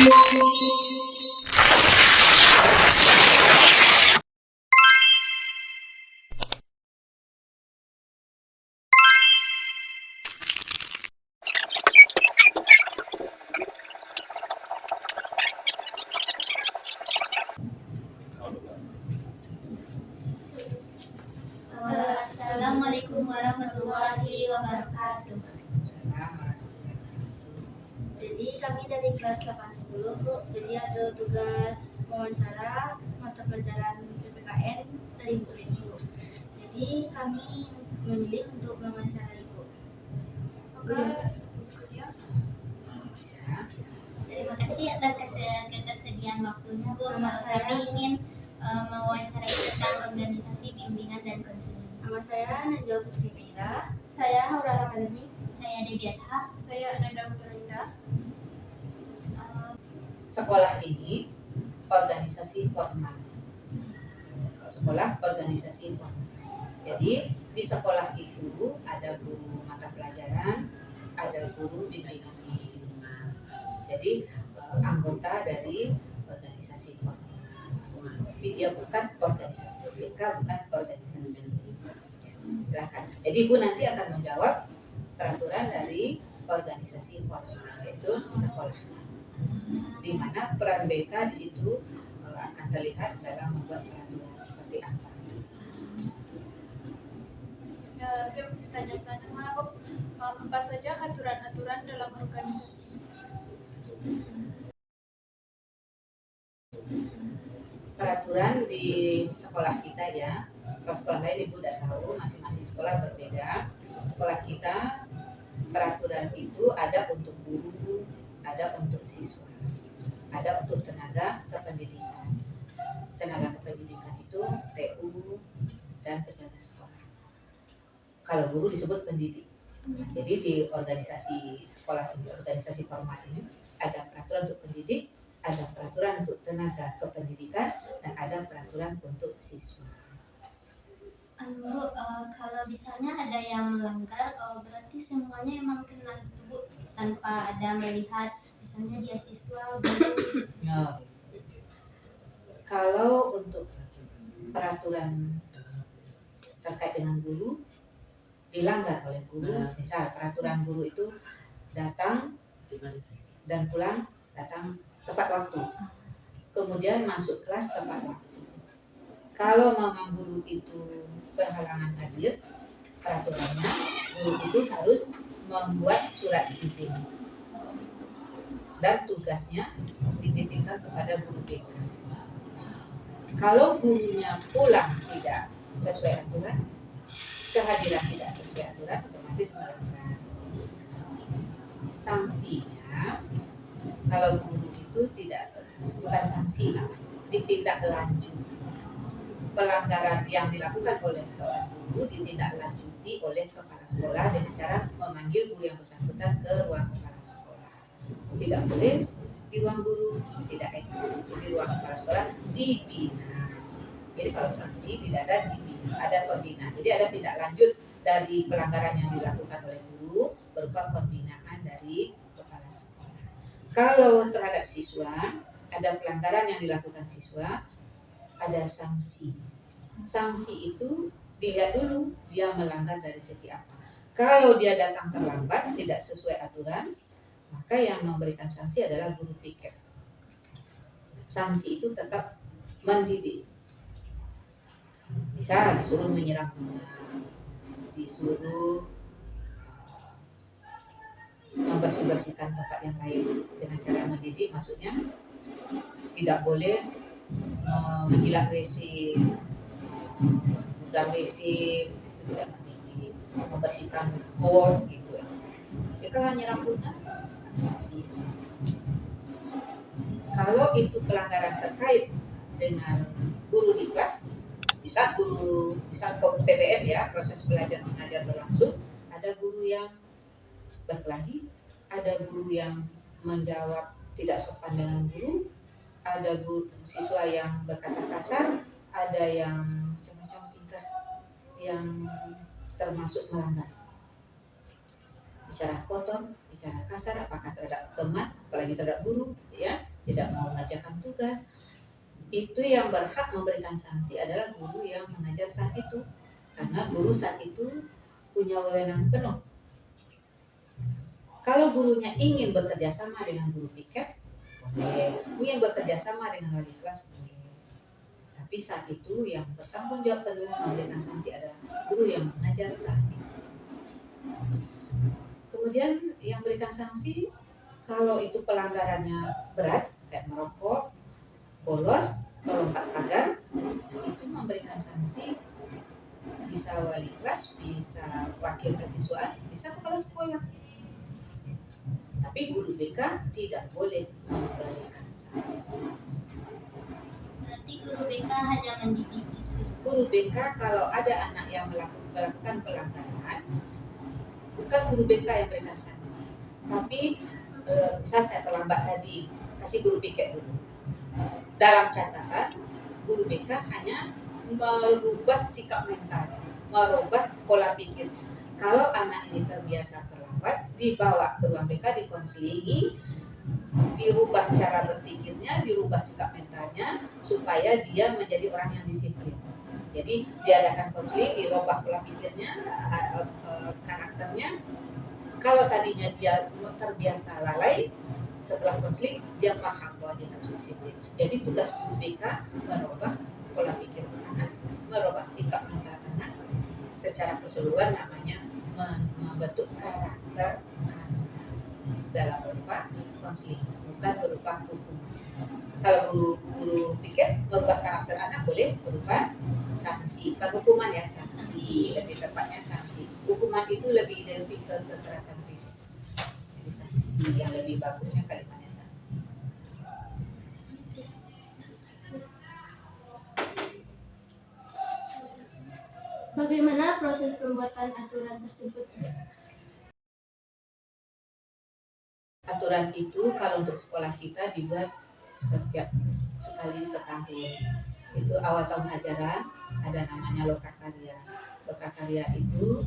Assalamualaikum warahmatullahi wabarakatuh. Jadi kami dari kelas 810 Bu, jadi ada tugas wawancara mata pelajaran PPKN dari Bu Reni Bu. Jadi kami memilih untuk mewawancarai Bu. Terima kasih atas ketersediaan waktunya Bu. Kami ingin mewawancarai tentang organisasi bimbingan dan konseling. Nama saya Najwa Putri Meira. Saya Haura Ramadhani. Saya Devi Adha. Saya Nanda Putrinda. Sekolah ini organisasi formal. Sekolah organisasi formal. Jadi di sekolah itu ada guru mata pelajaran, ada guru bimbingan konseling. Jadi anggota dari organisasi formal. Tapi dia bukan organisasi BK, bukan organisasi. Silakan. Jadi Ibu nanti akan menjawab peraturan dari organisasi formal, yaitu sekolah. Di mana peran BK di situ akan terlihat dalam membuat peraturan seperti apa. Tanya-tanya maaf, apa saja aturan-aturan dalam organisasi? Peraturan di sekolah kita ya, kalau sekolah lain Ibu udah tahu, masing-masing sekolah berbeda. Sekolah kita peraturan itu ada untuk guru, ada untuk siswa, ada untuk tenaga kependidikan. Tenaga kependidikan itu TU dan penjaga sekolah. Kalau guru disebut pendidik. Jadi di organisasi sekolah ini, organisasi formal ini ada peraturan untuk pendidik, ada peraturan untuk tenaga kependidikan, dan ada peraturan untuk siswa. Bu, kalau misalnya ada yang melanggar, berarti semuanya emang kena Bu, tanpa ada melihat misalnya dia siswa, guru. No. Kalau untuk peraturan terkait dengan guru dilanggar oleh guru, misal peraturan guru itu datang dan pulang datang tepat waktu, kemudian masuk kelas tepat waktu. Kalau memang guru itu berhalangan hadir, peraturannya guru itu harus membuat surat izin dan tugasnya dititipkan kepada guru BK. Kalau gurunya pulang tidak sesuai aturan, kehadiran tidak sesuai aturan, otomatis melanggar. Sanksinya, kalau guru itu bukan sanksi, ditindaklanjuti. Pelanggaran yang dilakukan oleh seorang guru ditindaklanjuti oleh kepala sekolah dengan cara memanggil guru yang bersangkutan ke ruang kepala sekolah. Tidak boleh di ruang guru, tidak etis. Di ruang kepala sekolah dibina. Jadi kalau sanksi tidak ada dibina, ada pembina. Jadi ada tindak lanjut dari pelanggaran yang dilakukan oleh guru berupa pembinaan dari kepala sekolah. Kalau terhadap siswa, ada pelanggaran yang dilakukan siswa, ada sanksi. Sanksi itu dilihat dulu dia melanggar dari segi apa. Kalau dia datang terlambat, tidak sesuai aturan, maka yang memberikan sanksi adalah guru piket. Sanksi itu tetap mendidik. Bisa disuruh menyiram bunga, disuruh membersih-bersihkan tempat yang lain dengan cara mendidik, maksudnya tidak boleh menjilat WC, dan WC itu tidak mendidik, membersihkan board gitu ya. Dia kan hanya rambutnya masih. Kalau itu pelanggaran terkait dengan guru di kelas, bisa PBM ya, proses belajar mengajar berlangsung, ada guru yang berkelahi, ada guru yang menjawab tidak sopan dengan guru, ada guru siswa yang berkata kasar, ada yang macam-macam tingkah yang termasuk melanggar. Bicara kotor, bicara kasar, apakah terhadap teman, apalagi terhadap guru, gitu ya. tidak mau mengerjakan tugas, itu yang berhak memberikan sanksi adalah guru yang mengajar saat itu, karena guru saat itu punya wewenang penuh. Kalau gurunya ingin bekerja sama dengan guru piket, boleh. Ingin bekerja sama dengan wali kelas, boleh. Tapi saat itu yang bertanggung jawab penuh memberikan sanksi adalah guru yang mengajar saat itu. Kemudian yang berikan sanksi, kalau itu pelanggarannya berat, kayak merokok, bolos, melompat pagar, itu memberikan sanksi bisa wali kelas, bisa wakil kesiswaan, bisa kepala sekolah. Tapi guru BK tidak boleh memberikan sanksi. Berarti guru BK hanya mendidik. Guru BK kalau ada anak yang melakukan pelanggaran, bukan guru BK yang berikan sanksi, tapi misal kayak terlambat tadi, kasih guru piket dulu. Dalam catatan, guru BK hanya merubah sikap mentalnya, merubah pola pikirnya. Kalau anak ini terbiasa terlambat, dibawa ke ruang BK, dikonselingi, dirubah cara berpikirnya, dirubah sikap mentalnya, supaya dia menjadi orang yang disiplin. Jadi diadakan konseling, dirubah pola pikirnya, karakternya. Kalau tadinya dia terbiasa lalai, setelah konseling dia paham bahwa dia harus disiplin. Jadi tugas guru BK merubah pola pikir anak, merubah sikap mental anak, secara keseluruhan namanya membentuk karakter dalam berupa konseling, bukan berupa hukuman. Kalau guru piket merubah karakter anak boleh berupa sanksi, bukan hukuman ya, sanksi, lebih tepatnya sanksi. Hukuman itu lebih ke kekerasan fisik. Jadi sanksi yang lebih bagusnya kalimatnya sanksi. Bagaimana proses pembuatan aturan tersebut? Aturan itu kalau untuk sekolah kita dibuat setiap sekali setahun. Itu awal tahun ajaran ada namanya lokakarya. Lokakarya itu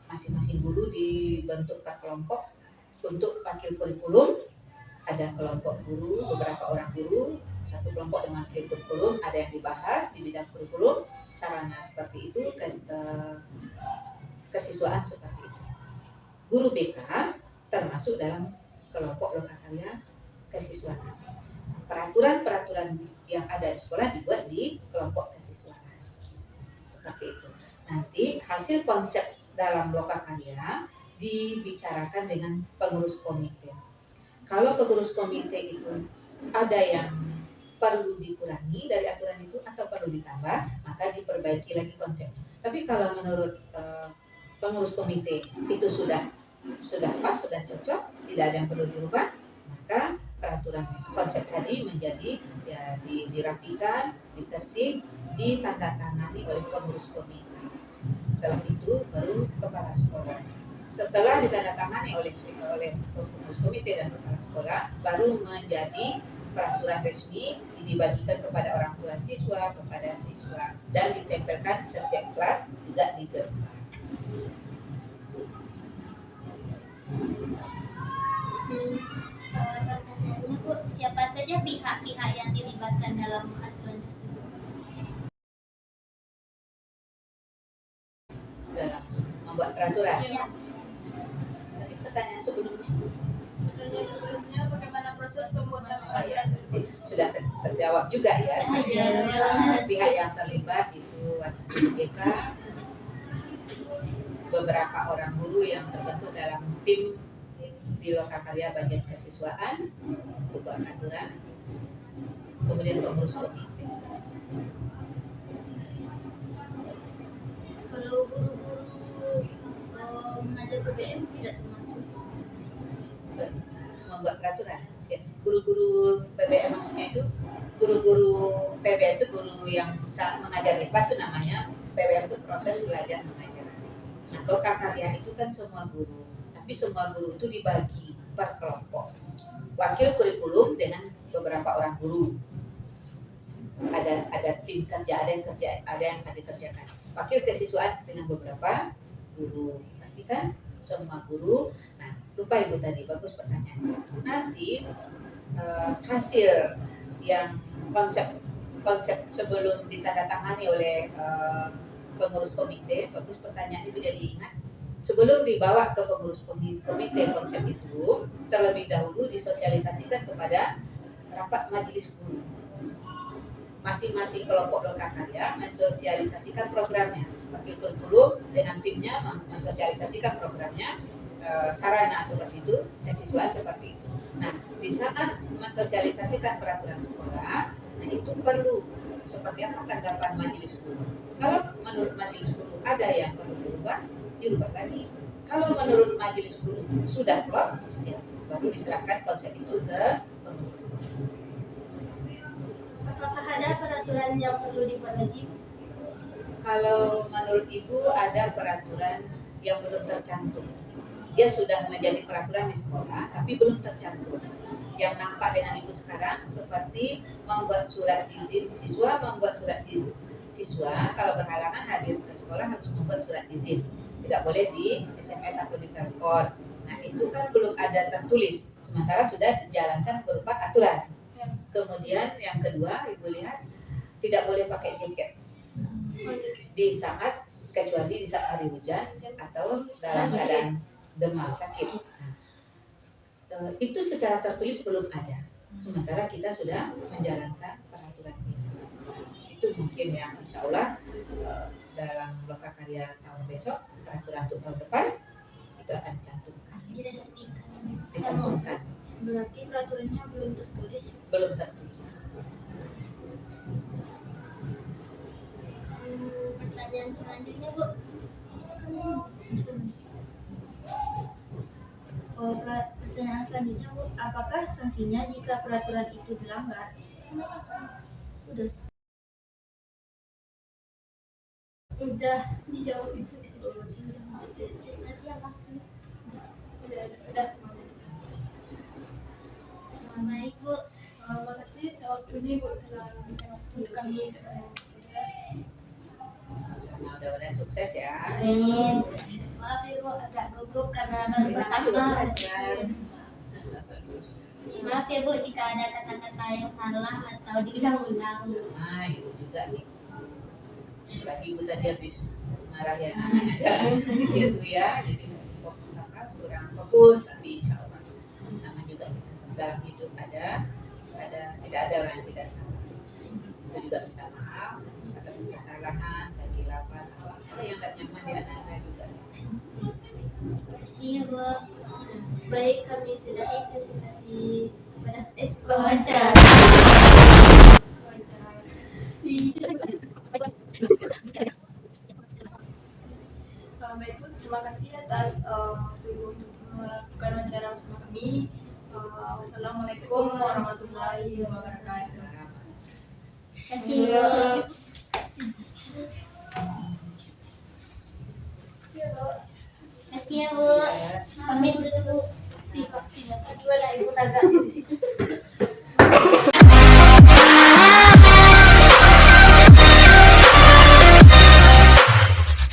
masing-masing guru dibentuk per kelompok. Untuk wakil kurikulum ada kelompok guru, beberapa orang guru, satu kelompok dengan wakil kurikulum, ada yang dibahas di bidang kurikulum, sarana seperti itu, kesiswaan seperti itu. Guru BK termasuk dalam kelompok lokakarya kesiswaan. Peraturan-peraturan yang ada di sekolah dibuat di kelompok kesiswaan. Seperti itu. Nanti hasil konsep dalam lokakarya dibicarakan dengan pengurus komite. Kalau pengurus komite itu ada yang perlu dikurangi dari aturan itu atau perlu ditambah, maka diperbaiki lagi konsepnya. Tapi kalau menurut pengurus komite itu sudah pas, sudah cocok, tidak ada yang perlu dirubah, maka peraturan konsep tadi menjadi ya dirapikan, diketik, ditandatangani oleh pengurus komite. Setelah itu baru kepala sekolah. Setelah ditandatangani oleh pengurus komite dan kepala sekolah, baru menjadi peraturan resmi, dibagikan kepada orang tua siswa, kepada siswa, dan ditempelkan setiap kelas, tidak di gerbang. Bu, siapa saja pihak-pihak yang dilibatkan dalam aturan tersebut? Dalam membuat peraturan. Ya. Tapi pertanyaan sebelumnya Bagaimana proses pembuatan ya, aturan tersebut? sudah terjawab juga ya. Pihak yang terlibat itu BK, beberapa orang guru yang terbentuk dalam tim di lokakarya bagian kesiswaan untuk buat aturan, kemudian pengurus komite. Kalau guru-guru mengajar PBM tidak termasuk Membuat peraturan. Ya, guru-guru PBM maksudnya itu guru-guru PBM itu guru yang mengajar di kelas itu namanya PBM itu proses belajar mengajar. Nah, lokakarya itu kan semua guru, tapi semua guru itu dibagi per kelompok. Wakil kurikulum dengan beberapa orang guru. Ada tim kerja, ada yang dikerjakan. Wakil kesiswaan dengan beberapa guru. Berarti kan semua guru. Nah, lupa Ibu tadi, bagus pertanyaan. Nanti hasil yang konsep sebelum ditandatangani oleh pengurus komite. Bagus pertanyaan Ibu, jadi ingat sebelum dibawa ke pengurus komite konsep itu terlebih dahulu disosialisasikan kepada rapat majelis guru. Masing-masing kelompok lokakarya mensosialisasikan programnya, wakil kurikulum dengan timnya mensosialisasikan programnya, sarana seperti itu, kesiswaan seperti itu. Nah, di saat mensosialisasikan peraturan sekolah, nah itu perlu seperti apa tanggapan majelis guru. Kalau menurut majelis guru ada yang perlu dirubah lagi. Kalau menurut majelis guru sudah klop, ya baru diserahkan konsep itu ke pengurus. Apakah ada peraturan yang perlu dibuat lagi? Kalau menurut Ibu ada peraturan yang belum tercantum. Dia sudah menjadi peraturan di sekolah, tapi belum tercantum. Yang nampak dengan Ibu sekarang seperti membuat surat izin siswa, kalau berhalangan hadir ke sekolah harus membuat surat izin. Tidak boleh di SMS atau di telepon. Nah, itu kan belum ada tertulis, sementara sudah dijalankan berupa aturan. Kemudian yang kedua, Ibu lihat tidak boleh pakai jaket kecuali di saat hari hujan atau dalam keadaan demam sakit. Nah, itu secara tertulis belum ada, sementara kita sudah menjalankan peraturan ini. Itu mungkin yang insya Allah dalam lokakarya tahun besok, peraturan untuk tahun depan itu akan dicantumkan. Dicantumkan. Berarti peraturannya belum tertulis. Belum tertulis. Pertanyaan selanjutnya, Bu. Pertanyaan selanjutnya, Bu. Apakah sanksinya jika peraturan itu dilanggar? Udah dijawab Ibu. Nanti apa? Udah semuanya. Baik, Bu. Makasih waktunya Bu telah memberikan waktu kami tugas. Mudah-mudahan sukses ya. Amin. Maaf ya, Bu, agak gugup karena baru pertama. Maaf ya, Bu, jika ada kata-kata yang salah atau diulang-ulang. Nah, Ibu juga nih. Lagi Ibu tadi habis marahin anaknya gitu ya, jadi kurang fokus, tapi insya Allah nama juga kita dalam hidup ada tidak ada orang yang tidak salah. Kita juga minta maaf atas kesalahan, kehilapan, apa yang tidak nyaman di anak-anak juga. Terima kasih, Bu. Baik, kami sudahi presentasi Wawancara. Baik Bu, terima kasih atas waktu Ibu untuk melakukan wawancara bersama kami. Wassalamualaikum warahmatullahi wabarakatuh. Terima kasih, Bu. Terima kasih ya, Bu. Pamit dulu. Siap. Dua lah, Ibu kagak.